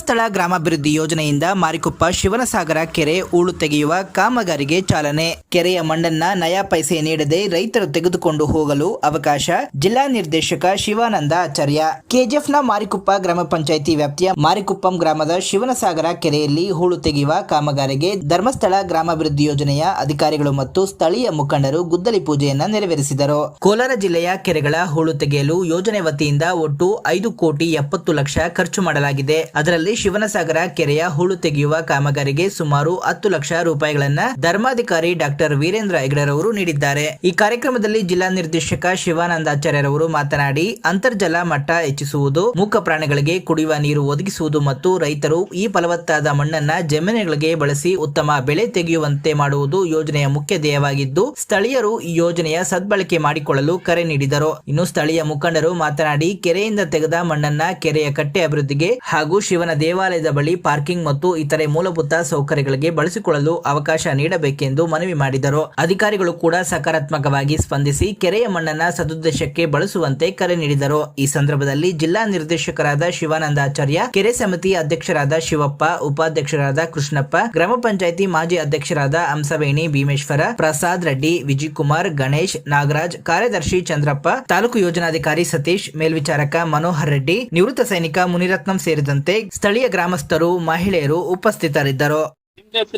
ಧರ್ಮಸ್ಥಳ ಗ್ರಾಮಾಭಿವೃದ್ಧಿ ಯೋಜನೆಯಿಂದ ಮಾರಿಕೊಪ್ಪ ಶಿವನಸಾಗರ ಕೆರೆ ಹೂಳು ತೆಗೆಯುವ ಕಾಮಗಾರಿಗೆ ಚಾಲನೆ. ಕೆರೆಯ ಮಣ್ಣನ್ನ ನಯಾ ಪೈಸೆ ನೀಡದೆ ರೈತರು ತೆಗೆದುಕೊಂಡು ಹೋಗಲು ಅವಕಾಶ. ಜಿಲ್ಲಾ ನಿರ್ದೇಶಕ ಶಿವಾನಂದ ಆಚಾರ್ಯ. ಕೆಜಿಎಫ್ನ ಮಾರಿಕೊಪ್ಪ ಗ್ರಾಮ ಪಂಚಾಯಿತಿ ವ್ಯಾಪ್ತಿಯ ಮಾರಿಕೊಪ್ಪಂ ಗ್ರಾಮದ ಶಿವನಸಾಗರ ಕೆರೆಯಲ್ಲಿ ಹೂಳು ತೆಗೆಯುವ ಕಾಮಗಾರಿಗೆ ಧರ್ಮಸ್ಥಳ ಗ್ರಾಮಾಭಿವೃದ್ಧಿ ಯೋಜನೆಯ ಅಧಿಕಾರಿಗಳು ಮತ್ತು ಸ್ಥಳೀಯ ಮುಖಂಡರು ಗುದ್ದಲಿ ಪೂಜೆಯನ್ನ ನೆರವೇರಿಸಿದರು. ಕೋಲಾರ ಜಿಲ್ಲೆಯ ಕೆರೆಗಳ ಹೂಳು ತೆಗೆಯಲು ಯೋಜನೆ ವತಿಯಿಂದ ಒಟ್ಟು 5,70,00,000 ಖರ್ಚು ಮಾಡಲಾಗಿದೆ. ಅದರಲ್ಲಿ ಶಿವನಸಾಗರ ಕೆರೆಯ ಹೂಳು ತೆಗೆಯುವ ಕಾಮಗಾರಿಗೆ ಸುಮಾರು 10 ಲಕ್ಷ ರೂಪಾಯಿಗಳನ್ನ ಧರ್ಮಾಧಿಕಾರಿ ಡಾಕ್ಟರ್ ವೀರೇಂದ್ರ ಹೆಗ್ಗಡೆರವರು ನೀಡಿದ್ದಾರೆ. ಈ ಕಾರ್ಯಕ್ರಮದಲ್ಲಿ ಜಿಲ್ಲಾ ನಿರ್ದೇಶಕ ಶಿವಾನಂದಾಚಾರ್ಯರವರು ಮಾತನಾಡಿ, ಅಂತರ್ಜಲ ಮಟ್ಟ ಹೆಚ್ಚಿಸುವುದು, ಮೂಕ ಪ್ರಾಣಿಗಳಿಗೆ ಕುಡಿಯುವ ನೀರು ಒದಗಿಸುವುದು ಮತ್ತು ರೈತರು ಈ ಫಲವತ್ತಾದ ಮಣ್ಣನ್ನ ಜಮೀನುಗಳಿಗೆ ಬಳಸಿ ಉತ್ತಮ ಬೆಳೆ ತೆಗೆಯುವಂತೆ ಮಾಡುವುದು ಯೋಜನೆಯ ಮುಖ್ಯ ಧ್ಯೇಯವಾಗಿದ್ದು, ಸ್ಥಳೀಯರು ಈ ಯೋಜನೆಯ ಸದ್ಬಳಕೆ ಮಾಡಿಕೊಳ್ಳಲು ಕರೆ ನೀಡಿದರು. ಇನ್ನು ಸ್ಥಳೀಯ ಮುಖಂಡರು ಮಾತನಾಡಿ, ಕೆರೆಯಿಂದ ತೆಗೆದ ಮಣ್ಣನ್ನ ಕೆರೆಯ ಕಟ್ಟೆ ಅಭಿವೃದ್ಧಿಗೆ ಹಾಗೂ ಶಿವನ ದೇವಾಲಯದ ಬಳಿ ಪಾರ್ಕಿಂಗ್ ಮತ್ತು ಇತರೆ ಮೂಲಭೂತ ಸೌಕರ್ಯಗಳಿಗೆ ಬಳಸಿಕೊಳ್ಳಲು ಅವಕಾಶ ನೀಡಬೇಕೆಂದು ಮನವಿ ಮಾಡಿದರು. ಅಧಿಕಾರಿಗಳು ಕೂಡ ಸಕಾರಾತ್ಮಕವಾಗಿ ಸ್ಪಂದಿಸಿ ಕೆರೆಯ ಮಣ್ಣನ್ನ ಸದುದ್ದೇಶಕ್ಕೆ ಬಳಸುವಂತೆ ಕರೆ ನೀಡಿದರು. ಈ ಸಂದರ್ಭದಲ್ಲಿ ಜಿಲ್ಲಾ ನಿರ್ದೇಶಕರಾದ ಶಿವಾನಂದಾಚಾರ್ಯ, ಕೆರೆ ಸಮಿತಿ ಅಧ್ಯಕ್ಷರಾದ ಶಿವಪ್ಪ, ಉಪಾಧ್ಯಕ್ಷರಾದ ಕೃಷ್ಣಪ್ಪ, ಗ್ರಾಮ ಪಂಚಾಯಿತಿ ಮಾಜಿ ಅಧ್ಯಕ್ಷರಾದ ಹಂಸವೇಣಿ ಭೀಮೇಶ್ವರ, ಪ್ರಸಾದ್ ರೆಡ್ಡಿ, ವಿಜಯಕುಮಾರ್, ಗಣೇಶ್, ನಾಗರಾಜ್, ಕಾರ್ಯದರ್ಶಿ ಚಂದ್ರಪ್ಪ, ತಾಲೂಕು ಯೋಜನಾಧಿಕಾರಿ ಸತೀಶ್, ಮೇಲ್ವಿಚಾರಕ ಮನೋಹರ್ ರೆಡ್ಡಿ, ನಿವೃತ್ತ ಸೈನಿಕ ಮುನಿರತ್ನಂ ಸೇರಿದಂತೆ ಸ್ಥಳೀಯ ಗ್ರಾಮಸ್ಥರು, ಮಹಿಳೆಯರು ಉಪಸ್ಥಿತರಿದ್ದರು.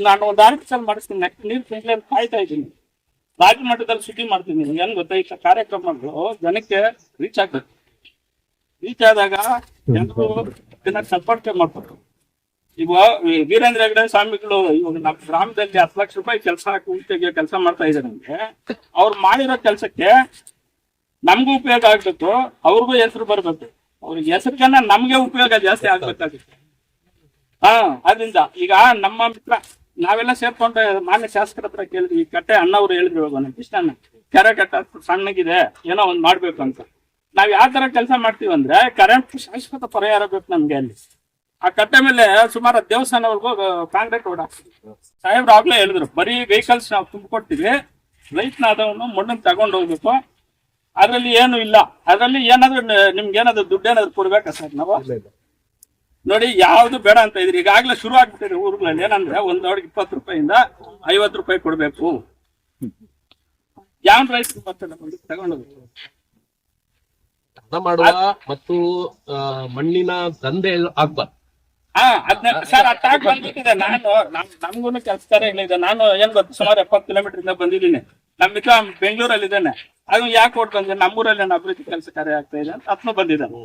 ನಾನು ಒಂದು ಆರ್ಟಿಕಲ್ ಮಾಡಿಸ್ತೀನಿ, ನೀರು ಕಾಯ್ತಾ ಇದ್ದೀನಿ. ರಾಜ್ಯ ಮಟ್ಟದಲ್ಲಿ ಸುದ್ದಿ ಮಾಡ್ತೀನಿ. ಏನ್ ಗೊತ್ತಾ, ಈ ಕಾರ್ಯಕ್ರಮಗಳು ಜನಕ್ಕೆ ರೀಚ್ ಆಗ್ಬೇಕು. ರೀಚ್ ಆದಾಗ ಜನರು ಇದನ್ನ ಸಪೋರ್ಟ್ ಮಾಡ್ಬೇಕು. ಈಗ ವೀರೇಂದ್ರ ಹೆಗ್ಗಡೆ ಸ್ವಾಮಿಗಳು ಇವಾಗ ನಮ್ಮ ಗ್ರಾಮದಲ್ಲಿ 10 ಲಕ್ಷ ರೂಪಾಯಿ ಕೆಲಸ ಮಾಡ್ತಾ ಇದ್ದಾರೆ ಅಂದ್ರೆ, ಅವ್ರು ಮಾಡಿರೋ ಕೆಲಸಕ್ಕೆ ನಮ್ಗೂ ಉಪಯೋಗ ಆಗ್ಬೇಕು, ಅವ್ರಿಗೂ ಹೆಸರು ಬರ್ಬೇಕು. ಅವ್ರಿಗೆ ಹೆಸರುಗನ್ನ ನಮ್ಗೆ ಉಪಯೋಗ ಜಾಸ್ತಿ ಆಗ್ಬೇಕಾಗುತ್ತೆ. ಅದರಿಂದ ಈಗ ನಮ್ಮ ಮಿತ್ರ ನಾವೆಲ್ಲ ಸೇರ್ಕೊಂಡು ಮಾನ್ಯ ಶಾಸಕರ ಹತ್ರ ಕೇಳಿದ್ವಿ. ಕಟ್ಟೆ ಅಣ್ಣವ್ರು ಹೇಳಿದ್ರು, ಇವಾಗ ನಮ್ಮ ಕೃಷ್ಣಣ್ಣ, ಕೆರೆ ಕಟ್ಟೆ ಸಣ್ಣಗಿದೆ, ಏನೋ ಒಂದ್ ಮಾಡ್ಬೇಕು ಅಂತ. ನಾವ್ ಯಾವ ತರ ಕೆಲಸ ಮಾಡ್ತೀವಿ ಅಂದ್ರೆ, ಕರೆಂಟ್ ಶಾಶ್ವತ ಪರಿಹಾರ ಬೇಕು ನಮ್ಗೆ. ಅಲ್ಲಿ ಆ ಕಟ್ಟೆ ಮೇಲೆ ಸುಮಾರು ದೇವಸ್ಥಾನವರೆಗೂ ಕಾಂಕ್ರೀಟ್ ರೋಡ್ ಹಾಕ್ತೀವಿ. ಸಾಹೇಬ್ರು ಆಗ್ಲೇ ಹೇಳಿದ್ರು, ಬರೀ ವೆಹಿಕಲ್ಸ್ ನಾವು ತುಂಬಿಕೊಡ್ತೀವಿ, ರೈತನಾದವನು ಮಣ್ಣನ್ನು ತಗೊಂಡು ಹೋಗ್ಬೇಕು, ಅದ್ರಲ್ಲಿ ಏನು ಇಲ್ಲ. ಅದ್ರಲ್ಲಿ ಏನಾದ್ರು ನಿಮ್ಗೆ ಏನಾದ್ರು ದುಡ್ಡು ಏನಾದ್ರು ಕೊಡ್ಬೇಕಾ ಸರ್? ನಾವು ನೋಡಿ, ಯಾವ್ದು ಬೇಡ ಅಂತ ಇದ್ರಿ. ಈಗಾಗ್ಲೇ ಶುರು ಆಗ್ಬಿಟ್ಟಿದೆ ಊರುಗಳಲ್ಲಿ. ಏನಂದ್ರೆ, ಒಂದ್ ದೊಡ್ಡ 20 ರೂಪಾಯಿಂದ 50 ರೂಪಾಯಿ ಕೊಡ್ಬೇಕು. ಯಾವ ರೈತರು ತಗೊಂಡೋಗ್ಬೇಕು ಮಾಡುವ ಮತ್ತು ಮಣ್ಣಿನ ದಂಧೆ ಆಗ್ಬಾರ್ದು. ಅದನ್ನ ಸರ್ ಅಟ್ಟಾಕ್ ಬಂದ್ಬಿಟ್ಟಿದೆ. ನಮ್ಗೂನು ಕೆಲಸಗಾರ ಹೇಳಿದೆ. ನಾನು ಏನ್ ಗೊತ್ತು, ಸುಮಾರು 70 ಕಿಲೋಮೀಟರ್ ಇಂದ ಬಂದಿದ್ದೀನಿ. ನಮ್ ಮಿತ್ರ ಬೆಂಗಳೂರಲ್ಲಿ ಇದ್ದೇನೆ. ಅದು ಯಾಕೆ ಕೊಟ್ಟು ಬಂದೆ, ನಮ್ಮೂರಲ್ಲಿ ಅಭಿವೃದ್ಧಿ ಕೆಲಸ ಕಾರ್ಯ ಆಗ್ತಾ ಇದೆ ಅಂತ ಅತ್ನು ಬಂದಿದ್ದಾನೆ.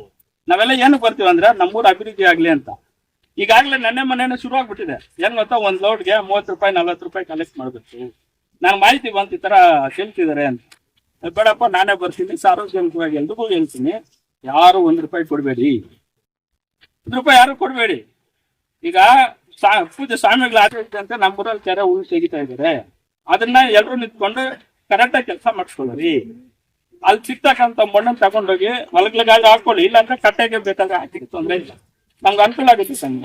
ನಾವೆಲ್ಲ ಏನಕ್ಕೆ ಬರ್ತೀವಿ ಅಂದ್ರೆ, ನಮ್ಮೂರು ಅಭಿವೃದ್ಧಿ ಆಗ್ಲಿ ಅಂತ. ಈಗಾಗ್ಲೇ ನೆನ್ನೆ ಮೊನ್ನೆ ಶುರು ಆಗ್ಬಿಟ್ಟಿದೆ. ಏನ್ ಗೊತ್ತಾ, ಒಂದ್ ಲೋಡ್ಗೆ 30 ರೂಪಾಯಿ 40 ರೂಪಾಯಿ ಕಲೆಕ್ಟ್ ಮಾಡ್ಬೇಕು. ನಾನು ಮಾಹಿತಿ ಬಂತು, ಈ ತರ ಕೇಳ್ತಿದ್ದಾರೆ ಅಂತ. ಬೇಡಪ್ಪ, ನಾನೇ ಬರ್ತೀನಿ, ಸಾರ್ವಜನಿಕವಾಗಿ ಎಲ್ರಿಗೂ ಹೇಳ್ತೀನಿ, ಯಾರು 1 ರೂಪಾಯಿ ಕೊಡ್ಬೇಡಿ, 1 ರೂಪಾಯಿ ಯಾರು ಕೊಡ್ಬೇಡಿ. ಈಗ ಪೂಜೆ ಸ್ವಾಮಿಗಳು ಆಚರಿಸಿದೆ ಅಂತ ನಮ್ಮೂರಲ್ಲಿ ಕೆರೆ ಹೂಳು ತೆಗಿತಾ ಇದ್ದಾರೆ. ಅದನ್ನ ಎಲ್ರು ನಿಂತ್ಕೊಂಡು ಕರೆಕ್ಟಾಗಿ ಕೆಲಸ ಮಾಡಿಸ್ಕೊಳ್ಳಿ. ಅಲ್ಲಿ ಸಿಗ್ತಕ್ಕಂಥ ಮಣ್ಣನ್ನು ತಗೊಂಡೋಗಿ ಹೊಲಗಳಿಗೆ ಹಾಕೊಳ್ಳಿ, ಇಲ್ಲಾಂದ್ರೆ ಕಟ್ಟೆಗೆ ಬೇಕಾದ್ರೆ ಹಾಕಿ, ತೊಂದರೆ ಇಲ್ಲ, ನಮ್ಗೆ ಅನುಕೂಲ ಆಗುತ್ತೆ ಸರ್.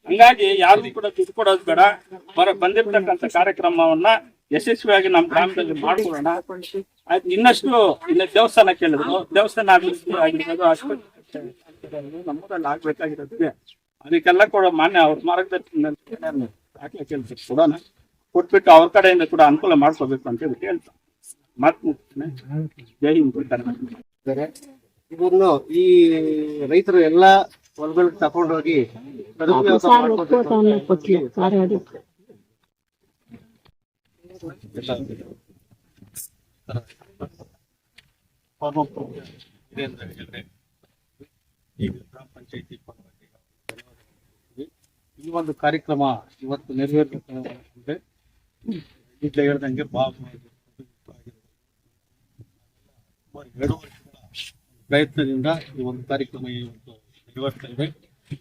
ಹಂಗಾಗಿ ಯಾವ್ದು ಕೂಡ ದುಡ್ಡು ಕೊಡೋದು ಬೇಡ. ಬಂದಿರ್ತಕ್ಕಂಥ ಕಾರ್ಯಕ್ರಮವನ್ನ ಯಶಸ್ವಿಯಾಗಿ ನಮ್ಮ ಗ್ರಾಮದಲ್ಲಿ ಮಾಡ್ಕೊಳ್ಳೋಣ. ಆಯ್ತು, ಇನ್ನಷ್ಟು ಇಲ್ಲ ದೇವಸ್ಥಾನ ಕೇಳಿದ್ರು, ದೇವಸ್ಥಾನ ಆಗಿರ್ಬೋದು, ಆಸ್ಪತ್ರೆ ನಮ್ಮೂರಲ್ಲಿ ಆಗ್ಬೇಕಾಗಿರೋದು. ಅದಕ್ಕೆಲ್ಲ ಕೂಡ ಮಾನ್ಯ ಅವ್ರ ಮಾರ್ಗದರ್ಶನ ದಾಖಲೆ ಕೇಳ್ತಾರೆ, ಕೊಡೋಣ. ಕೊಟ್ಬಿಟ್ಟು ಅವ್ರ ಕಡೆಯಿಂದ ಕೂಡ ಅನುಕೂಲ ಮಾಡ್ಕೋಬೇಕು ಅಂತ ಹೇಳಿ ಹೇಳ್ತಾರೆ. ಜೈ ಹಿಂದ್. ಇದನ್ನು ಈ ರೈತರು ಎಲ್ಲಾ ಹೊಲಗಳಿಗೆ ತಕೊಂಡೋಗಿ ಗ್ರಾಮ ಪಂಚಾಯತಿ ಈ ಒಂದು ಕಾರ್ಯಕ್ರಮ ಇವತ್ತು ನೆರವೇರಬೇಕಂದ್ರೆ, ಈಗಲೇ ಹೇಳ್ದಂಗೆ 2 ವರ್ಷಗಳ ಪ್ರಯತ್ನದಿಂದ ಈ ಒಂದು ಕಾರ್ಯಕ್ರಮ ಇವತ್ತು ನಿರ್ವಹಿಸ್ತಾ ಇದೆ.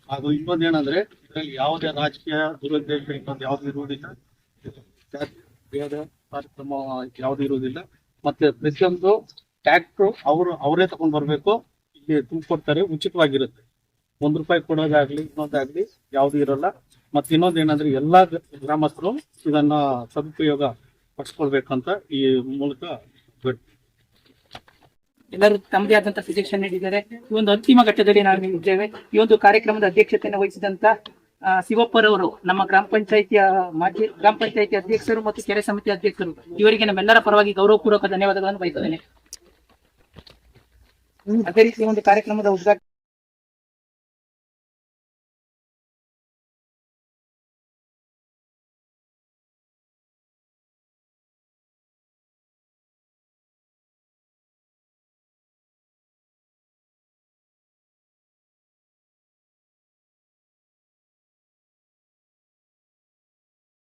ಹಾಗೂ ಇನ್ನೊಂದೇನಂದ್ರೆ, ಇದರಲ್ಲಿ ಯಾವುದೇ ರಾಜಕೀಯ ದುರುದ್ದೇಶ ಇನ್ನೊಂದು ಯಾವ್ದು ಇರುವುದಿಲ್ಲ, ಬೇರೆ ಕಾರ್ಯಕ್ರಮ ಯಾವ್ದು ಇರುವುದಿಲ್ಲ. ಮತ್ತೆ ಪ್ರತಿಯೊಂದು ಟ್ಯಾಕ್ಟ್ರು ಅವರೇ ತಗೊಂಡ್ ಬರ್ಬೇಕು, ಇಲ್ಲಿ ತುಂಬಿಕೊಡ್ತಾರೆ, ಉಚಿತವಾಗಿರುತ್ತೆ. 1 ರೂಪಾಯಿ ಕೊಡೋದಾಗ್ಲಿ ಇನ್ನೊಂದಾಗ್ಲಿ ಯಾವ್ದು ಇರಲ್ಲ. ಮತ್ತೆ ಇನ್ನೊಂದೇನಂದ್ರೆ, ಎಲ್ಲಾ ಗ್ರಾಮಸ್ಥರು ಇದನ್ನ ಸದುಪಯೋಗ ಪಡಿಸ್ಕೊಳ್ಬೇಕಂತ ಈ ಮೂಲಕ ಎಲ್ಲರೂ ತಮ್ಮದೇ ಆದಂತಹ ಸಜೆಷನ್ ನೀಡಿದ್ದಾರೆ. ಈ ಒಂದು ಅಂತಿಮ ಘಟ್ಟದಲ್ಲಿ ನಾವು ಇದ್ದೇವೆ. ಈ ಒಂದು ಕಾರ್ಯಕ್ರಮದ ಅಧ್ಯಕ್ಷತೆಯನ್ನು ವಹಿಸಿದಂತ ಶಿವಪ್ಪರವರು, ನಮ್ಮ ಗ್ರಾಮ ಪಂಚಾಯಿತಿಯ ಮಾಜಿ ಗ್ರಾಮ ಪಂಚಾಯಿತಿ ಅಧ್ಯಕ್ಷರು ಮತ್ತು ಕೆರೆ ಸಮಿತಿ ಅಧ್ಯಕ್ಷರು, ಇವರಿಗೆ ನಮ್ಮೆಲ್ಲರ ಪರವಾಗಿ ಗೌರವಪೂರ್ವಕ ಧನ್ಯವಾದಗಳನ್ನು ಬಯಸುತ್ತೇನೆ. ಅದೇ ರೀತಿ ಒಂದು ಕಾರ್ಯಕ್ರಮದ ಉದ್ಘಾಟನೆ